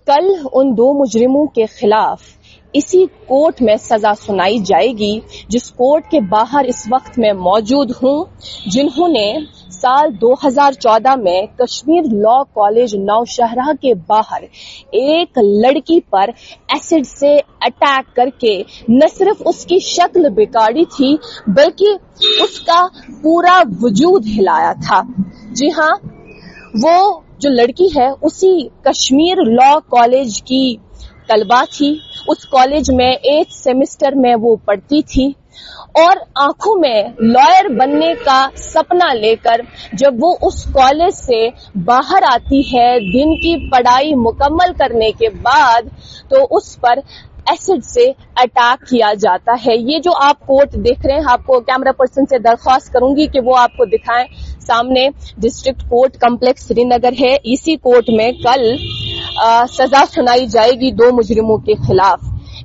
کل ان دو مجرموں کے خلاف اسی کورٹ میں سزا سنائی جائے گی جس کورٹ کے باہر اس وقت میں موجود ہوں، جنہوں نے سال 2014 میں کشمیر لا کالج نوشہرہ کے باہر ایک لڑکی پر ایسڈ سے اٹیک کر کے نہ صرف اس کی شکل بگاڑی تھی بلکہ اس کا پورا وجود ہلایا تھا۔ جی ہاں، وہ جو لڑکی ہے اسی کشمیر لا کالج کی طلبہ تھی، اس کالج میں 8 سیمسٹر میں وہ پڑھتی تھی اور آنکھوں میں لائر بننے کا سپنا لے کر جب وہ اس کالج سے باہر آتی ہے دن کی پڑھائی مکمل کرنے کے بعد تو اس پر ایسڈ سے اٹیک کیا جاتا ہے۔ یہ جو آپ کورٹ دیکھ رہے ہیں، آپ کو کیمرہ پرسن سے درخواست کروں گی کہ وہ آپ کو دکھائیں، سامنے ڈسٹرکٹ کورٹ کمپلیکس سری نگر ہے۔ اسی کورٹ میں کل سزا سنائی جائے گی دو مجرموں کے خلاف۔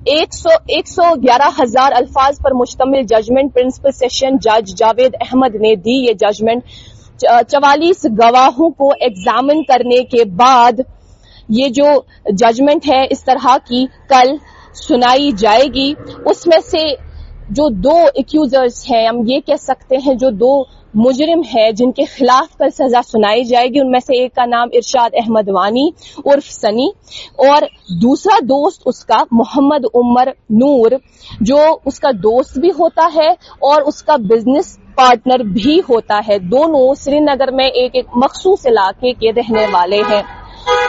111,000 الفاظ پر مشتمل ججمنٹ پرنسپل سیشن جج جاوید احمد نے دی۔ یہ ججمنٹ 44 گواہوں کو ایگزامن کرنے کے بعد یہ جو ججمنٹ ہے اس طرح کی کل سنائی جائے گی۔ اس میں سے جو دو ایکیوزرز ہیں، ہم یہ کہہ سکتے ہیں جو دو مجرم ہے جن کے خلاف کل سزا سنائی جائے گی، ان میں سے ایک کا نام ارشاد احمد وانی عرف سنی اور دوسرا دوست اس کا محمد عمر نور، جو اس کا دوست بھی ہوتا ہے اور اس کا بزنس پارٹنر بھی ہوتا ہے۔ دونوں سری نگر میں ایک مخصوص علاقے کے رہنے والے ہیں۔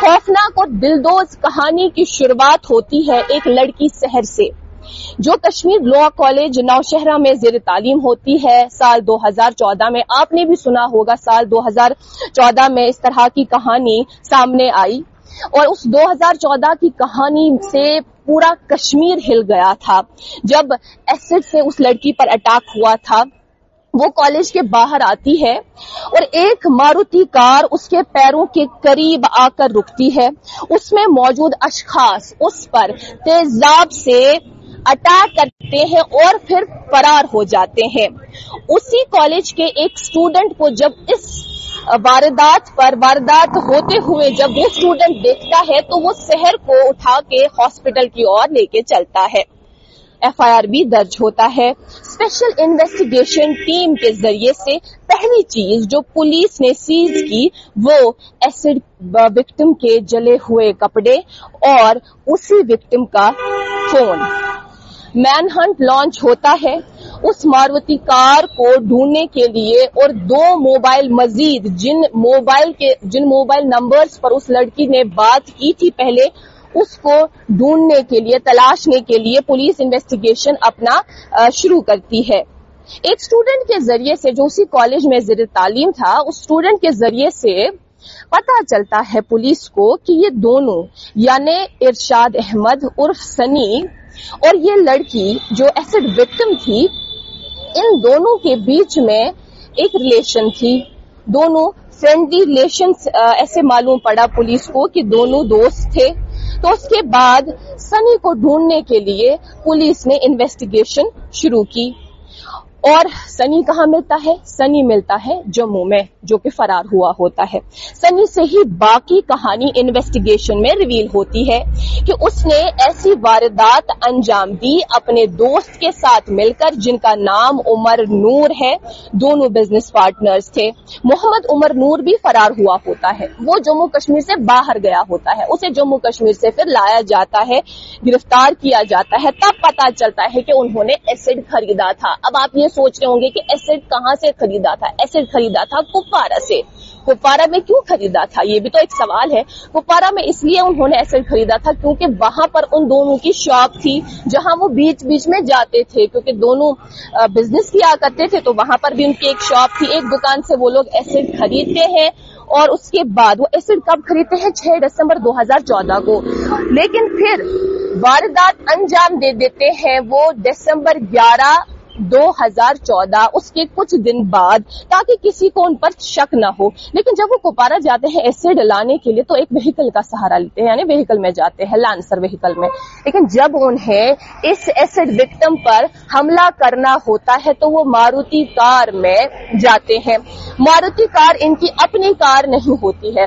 خوفناک اور دلدوز کہانی کی شروعات ہوتی ہے ایک لڑکی سحر سے جو کشمیر لا کالج نوشہرہ میں زیر تعلیم ہوتی ہے۔ سال 2014 میں آپ نے بھی سنا ہوگا، سال 2014 میں اس طرح کی کہانی سامنے آئی اور اس 2014 کی کہانی سے پورا کشمیر ہل گیا تھا جب ایسڈ سے اس لڑکی پر اٹیک ہوا تھا۔ وہ کالج کے باہر آتی ہے اور ایک ماروتی کار اس کے پیروں کے قریب آ کر رکتی ہے۔ اس میں موجود اشخاص اس پر تیزاب سے اٹیک کرتے ہیں اور پھر فرار ہو جاتے ہیں۔ اسی کالج کے ایک اسٹوڈنٹ کو جب اس واردات ہوتے ہوئے جب وہ اسٹوڈنٹ دیکھتا ہے تو وہ سحر کو اٹھا کے ہاسپٹل کی اور لے کے چلتا ہے۔ FIR بھی درج ہوتا ہے۔ اسپیشل انویسٹیگیشن ٹیم کے ذریعے سے پہلی چیز جو پولیس نے سیز کی وہ ایسڈ وکٹم کے جلے ہوئے کپڑے اور اسی وکٹم کا فون۔ مین ہنٹ لانچ ہوتا ہے اس ماروتی کار کو ڈھونڈنے کے لیے اور دو موبائل مزید جن موبائل نمبرز پر اس لڑکی نے بات کی تھی پہلے، اس کو ڈھونڈنے کے لیے، تلاشنے کے لیے پولیس انویسٹیگیشن اپنا شروع کرتی ہے۔ ایک اسٹوڈنٹ کے ذریعے سے جو اسی کالج میں زیر تعلیم تھا، اس اسٹوڈنٹ کے ذریعے سے پتا چلتا ہے پولیس کو کہ یہ دونوں یعنی ارشاد احمد عرف سنی اور یہ لڑکی جو ایسڈ وکٹم تھی، ان دونوں کے بیچ میں ایک ریلیشن تھی، دونوں فرینڈلی ریلیشن ایسے معلوم پڑا پولیس کو کہ دونوں دوست تھے۔ تو اس کے بعد سنی کو ڈھونڈنے کے لیے پولیس نے انویسٹیگیشن شروع کی اور سنی کہاں ملتا ہے؟ سنی ملتا ہے جموں میں، جو کہ فرار ہوا ہوتا ہے۔ سنی سے ہی باقی کہانی انویسٹیگیشن میں ریویل ہوتی ہے کہ اس نے ایسی واردات انجام دی اپنے دوست کے ساتھ مل کر جن کا نام عمر نور ہے، دونوں بزنس پارٹنرز تھے۔ محمد عمر نور بھی فرار ہوا ہوتا ہے، وہ جموں کشمیر سے باہر گیا ہوتا ہے، اسے جموں کشمیر سے پھر لایا جاتا ہے، گرفتار کیا جاتا ہے، تب پتا چلتا ہے کہ انہوں نے ایسڈ خریدا تھا۔ اب آپ یہ سوچ رہے ہوں گے کہ ایسڈ کہاں سے خریدا تھا؟ ایسڈ خریدا تھا کپوارہ سے۔ کپوارہ میں کیوں خریدا تھا؟ یہ بھی تو ایک سوال ہے۔ کپوارہ میں اس لیے انہوں نے ایسڈ خریدا تھا کیونکہ وہاں پر ان دونوں کی شاپ تھی جہاں وہ بیچ بیچ میں جاتے تھے، کیونکہ دونوں بزنس کیا کرتے تھے تو وہاں پر بھی ان کی ایک شاپ تھی۔ ایک دکان سے وہ لوگ ایسڈ خریدتے ہیں اور اس کے بعد وہ ایسڈ کب خریدتے ہیں؟ 6 دسمبر 2014 کو، لیکن پھر واردات انجام دے دیتے ہیں وہ دسمبر 11 2014، اس کے کچھ دن بعد، تاکہ کسی کو ان پر شک نہ ہو۔ لیکن جب وہ کپوارہ جاتے ہیں ایسڈ لانے کے لیے تو ایک وہیکل کا سہارا لیتے ہیں، یعنی وہیکل میں جاتے ہیں، لانسر وہیکل میں۔ لیکن جب انہیں اس ایسڈ وکٹم پر حملہ کرنا ہوتا ہے تو وہ ماروتی کار میں جاتے ہیں۔ ماروتی کار ان کی اپنی کار نہیں ہوتی ہے،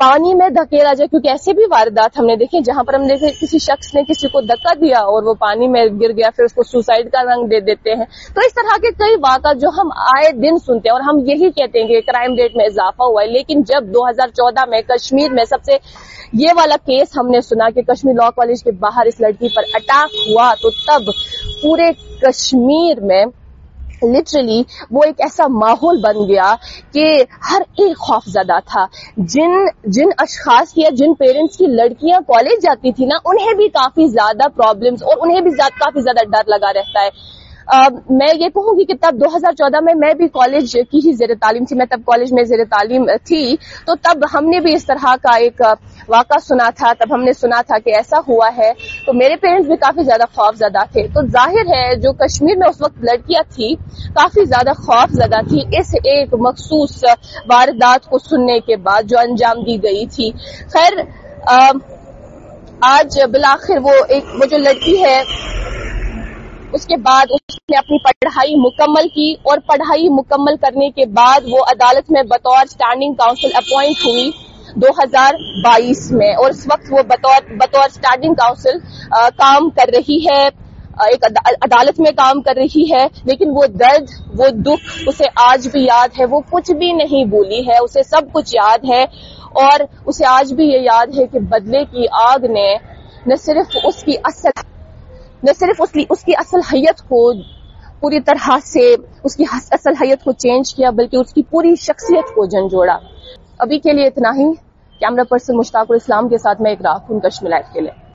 پانی میں دھکیلا جائے, کیونکہ ایسے بھی واردات ہم نے دیکھے جہاں پر ہم دیکھے کسی شخص نے کسی کو دھکا دیا اور وہ پانی میں گر گیا, پھر اس کو سوسائڈ کا رنگ دے دیتے ہیں. تو اس طرح کے کئی واقعات جو ہم آئے دن سنتے ہیں, اور ہم یہی کہتے ہیں کہ کرائم ریٹ میں اضافہ ہوا ہے. لیکن جب 2014 میں کشمیر میں سب سے یہ والا کیس ہم نے سنا کہ کشمیر لاء کالج کے باہر اس لڑکی پر اٹیک ہوا, تو تب پورے کشمیر میں لٹرلی وہ ایک ایسا ماحول بن گیا کہ ہر ایک خوف زدہ تھا. جن اشخاص کی یا جن پیرنٹس کی لڑکیاں کالج جاتی تھی نا, انہیں بھی کافی زیادہ پرابلمز اور انہیں بھی کافی زیادہ ڈر لگا رہتا ہے. میں یہ کہوں گی کہ تب 2014 میں بھی کالج کی ہی زیر تعلیم تھی, میں تب کالج میں زیر تعلیم تھی, تو تب ہم نے بھی اس طرح کا ایک واقعہ سنا تھا. تب ہم نے سنا تھا کہ ایسا ہوا ہے, تو میرے پیرنٹس بھی کافی زیادہ خوف زدہ تھے. تو ظاہر ہے جو کشمیر میں اس وقت لڑکیاں تھی کافی زیادہ خوف زدہ تھی اس ایک مخصوص واردات کو سننے کے بعد جو انجام دی گئی تھی. خیر آج بالآخر وہ جو لڑکی ہے اس کے بعد اس نے اپنی پڑھائی مکمل کی, اور پڑھائی مکمل کرنے کے بعد وہ عدالت میں بطور اسٹینڈنگ کاؤنسل اپوائنٹ ہوئی 2022 میں, اور اس وقت وہ بطور اسٹینڈنگ کاؤنسل کام کر رہی ہے, ایک عدالت میں کام کر رہی ہے. لیکن وہ درد, وہ دکھ اسے آج بھی یاد ہے, وہ کچھ بھی نہیں بھولی ہے, اسے سب کچھ یاد ہے. اور اسے آج بھی یہ یاد ہے کہ بدلے کی آگ نے نہ صرف اس کی اصل حیت کو پوری طرح سے اس کی اصل حیت کو چینج کیا, بلکہ اس کی پوری شخصیت کو جھنجھوڑا. ابھی کے لیے اتنا ہی. کیمرہ پرسن مشتاق الاسلام کے ساتھ میں اقرا, کشمیر لائیو کے لیے.